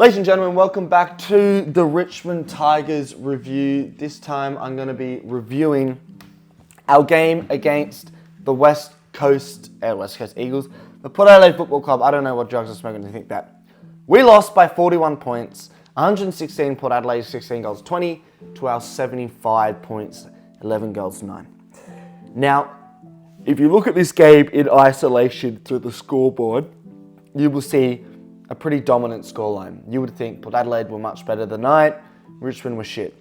Ladies and gentlemen, welcome back to the Richmond Tigers review. This time I'm going to be reviewing our game against the West Coast Eagles. The Port Adelaide Football Club, I don't know what drugs are smoking to think that. We lost by 41 points, 116 Port Adelaide, 16 goals 20 to our 75 points, 11 goals 9. Now, if you look at this game in isolation through the scoreboard, you will see a pretty dominant scoreline. You would think Port Adelaide were much better than night, Richmond was shit.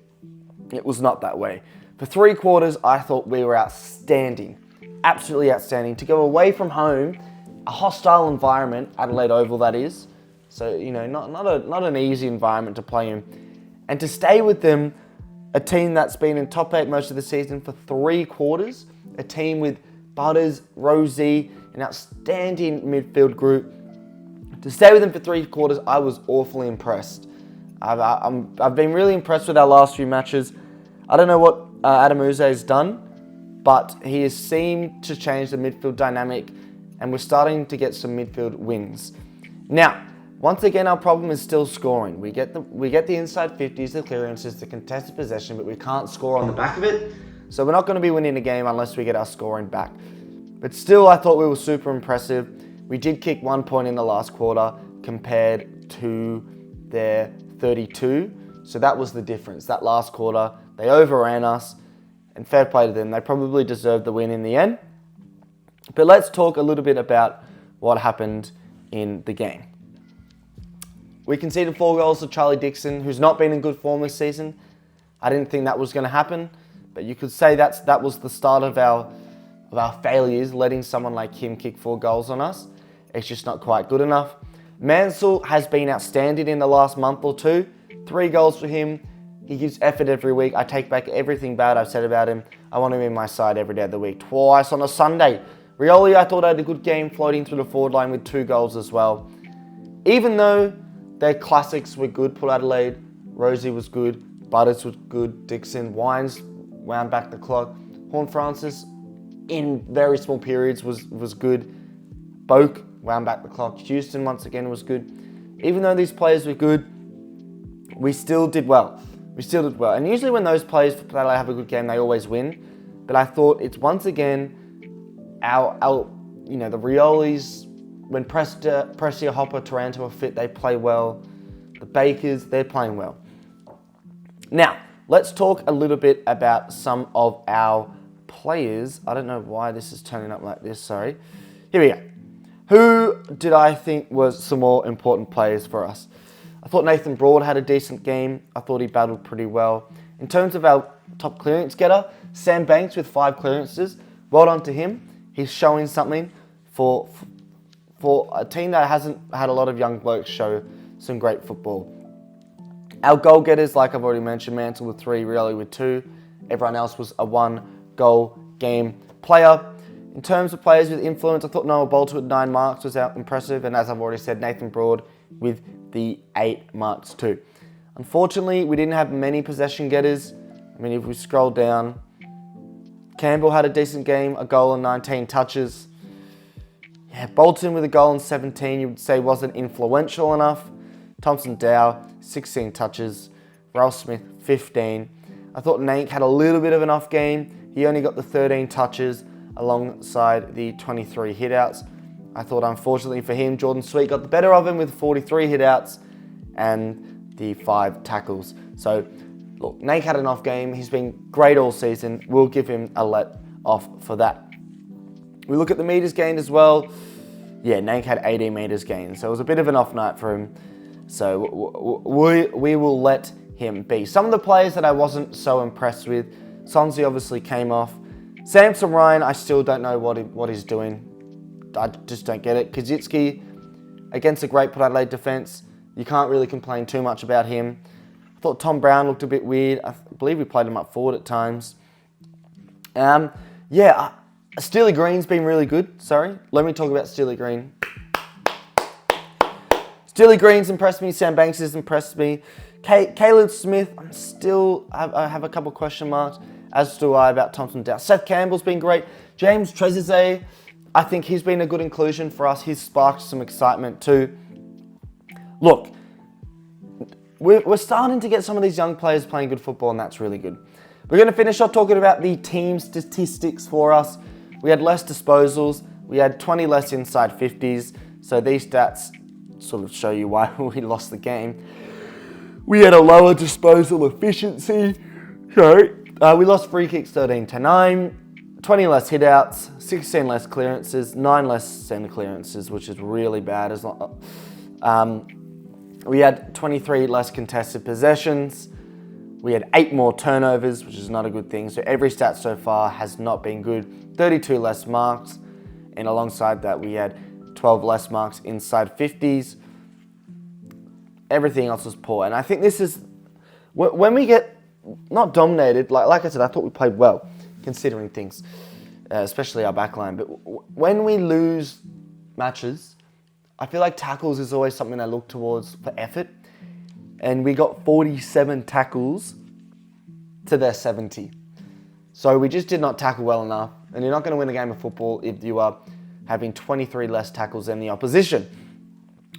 It was not that way. For 3 quarters, I thought we were outstanding, absolutely outstanding. To go away from home, a hostile environment, Adelaide Oval that is, so not an easy environment to play in, and to stay with them, a team that's been in top 8 most of the season for 3 quarters, a team with Butters, Rosie, an outstanding midfield group. To stay with them for 3 quarters, I was awfully impressed. I've been really impressed with our last few matches. I don't know what Adam Uze has done, but he has seemed to change the midfield dynamic, and we're starting to get some midfield wins. Now, once again, our problem is still scoring. We get the inside 50s, the clearances, the contested possession, but we can't score on the back of it. So we're not going to be winning the game unless we get our scoring back. But still, I thought we were super impressive. We did kick 1 point in the last quarter compared to their 32. So that was the difference. That last quarter, they overran us, and fair play to them. They probably deserved the win in the end. But let's talk a little bit about what happened in the game. We conceded 4 goals to Charlie Dixon, who's not been in good form this season. I didn't think that was going to happen, but you could say that was the start of our failures, letting someone like him kick 4 goals on us. It's just not quite good enough. Mansell has been outstanding in the last month or two. 3 goals for him. He gives effort every week. I take back everything bad I've said about him. I want him in my side every day of the week. Twice on a Sunday. Rioli, I thought, had a good game floating through the forward line with 2 goals as well. Even though their classics were good, Port Adelaide, Rosie was good, Butters was good, Dixon, Wines wound back the clock, Horne-Francis in very small periods was good, Boak wound back the clock, Houston once again was good. Even though these players were good, we still did well. And usually when those players have a good game, they always win. But I thought it's once again the Riolis, when Prestia, Hopper, Taranto are fit, they play well. The Bakers, they're playing well. Now, let's talk a little bit about some of our players. I don't know why this is turning up like this, sorry. Here we go. Who did I think was some more important players for us? I thought Nathan Broad had a decent game. I thought he battled pretty well. In terms of our top clearance getter, Sam Banks with 5 clearances. Well done to him. He's showing something for a team that hasn't had a lot of young blokes show some great football. Our goal getters, like I've already mentioned, Mansell with 3, Rioli with 2. Everyone else was a 1-goal game player. In terms of players with influence, I thought Noah Bolter with 9 marks was impressive, and as I've already said, Nathan Broad with the 8 marks too. Unfortunately, we didn't have many possession getters. I mean, if we scroll down, Campbell had a decent game, a goal and 19 touches. Yeah, Bolton with a goal and 17, you would say wasn't influential enough. Thompson Dow, 16 touches. Ralph Smith, 15. I thought Nank had a little bit of an off game. He only got the 13 touches alongside the 23 hitouts. I thought, unfortunately for him, Jordan Sweet got the better of him with 43 hitouts and the 5 tackles. So, look, Nank had an off game. He's been great all season. We'll give him a let off for that. We look at the meters gained as well. Yeah, Nank had 18 meters gained, so it was a bit of an off night for him. So we will let him be. Some of the players that I wasn't so impressed with, Sonsi obviously came off. Samson Ryan, I still don't know what he's doing. I just don't get it. Kazitsky, against a great Port Adelaide defence, you can't really complain too much about him. I thought Tom Brown looked a bit weird. I believe we played him up forward at times. Steely Green's been really good. Sorry, let me talk about Steely Green. Steely Green's impressed me. Sam Banks has impressed me. Caleb Smith, I have a couple question marks, as do I about Thompson Dow. Seth Campbell's been great. James Trezise, I think he's been a good inclusion for us. He's sparked some excitement too. Look, we're starting to get some of these young players playing good football, and that's really good. We're going to finish off talking about the team statistics for us. We had less disposals. We had 20 less inside 50s. So these stats sort of show you why we lost the game. We had a lower disposal efficiency. We lost free kicks 13-9, 20 less hitouts, 16 less clearances, 9 less centre clearances, which is really bad. We had 23 less contested possessions. We had 8 more turnovers, which is not a good thing. So every stat so far has not been good. 32 less marks. And alongside that, we had 12 less marks inside 50s. Everything else was poor. And I think this is, when we get not dominated, like I said, I thought we played well, considering things, especially our backline. But when we lose matches, I feel like tackles is always something I look towards for effort. And we got 47 tackles to their 70. So we just did not tackle well enough. And you're not going to win a game of football if you are having 23 less tackles than the opposition.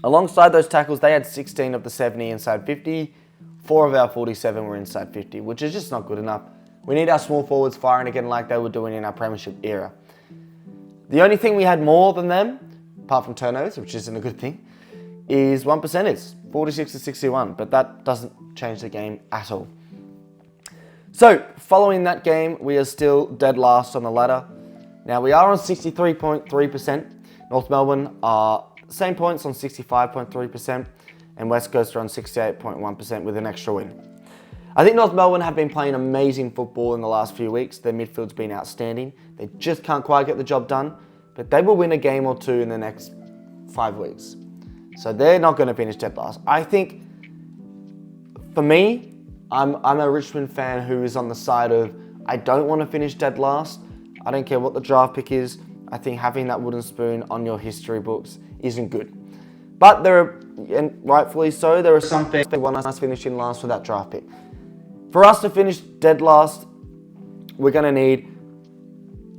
Alongside those tackles, they had 16 of the 70 inside 50. 4 of our 47 were inside 50, which is just not good enough. We need our small forwards firing again like they were doing in our premiership era. The only thing we had more than them, apart from turnovers, which isn't a good thing, is 1%ers, 46-61, but that doesn't change the game at all. So, following that game, we are still dead last on the ladder. Now, we are on 63.3%. North Melbourne are same points on 65.3%, and West Coast are on 68.1% with an extra win. I think North Melbourne have been playing amazing football in the last few weeks. Their midfield's been outstanding. They just can't quite get the job done, but they will win a game or two in the next 5 weeks. So they're not going to finish dead last. I think, for me, I'm a Richmond fan who is on the side of, I don't want to finish dead last. I don't care what the draft pick is. I think having that wooden spoon on your history books isn't good. But there are, and rightfully so, there are some fans who want us finishing last for that draft pick. For us to finish dead last, we're going to need,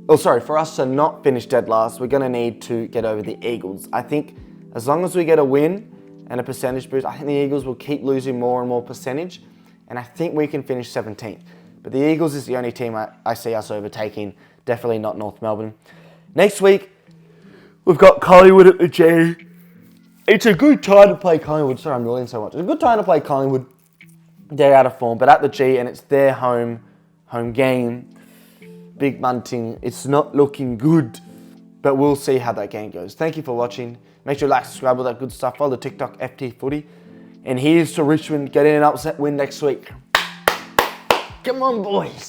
for us to not finish dead last, we're going to need to get over the Eagles. I think as long as we get a win and a percentage boost, I think the Eagles will keep losing more and more percentage, and I think we can finish 17th. But the Eagles is the only team I see us overtaking, definitely not North Melbourne. Next week, we've got Collingwood at the G. It's a good time to play Collingwood. Sorry, I'm yawning so much. It's a good time to play Collingwood. They're out of form, but at the G, and it's their home game. Big bunting. It's not looking good, but we'll see how that game goes. Thank you for watching. Make sure you like, subscribe, all that good stuff. Follow the TikTok FTFooty. And here's to Richmond getting an upset win next week. Come on, boys.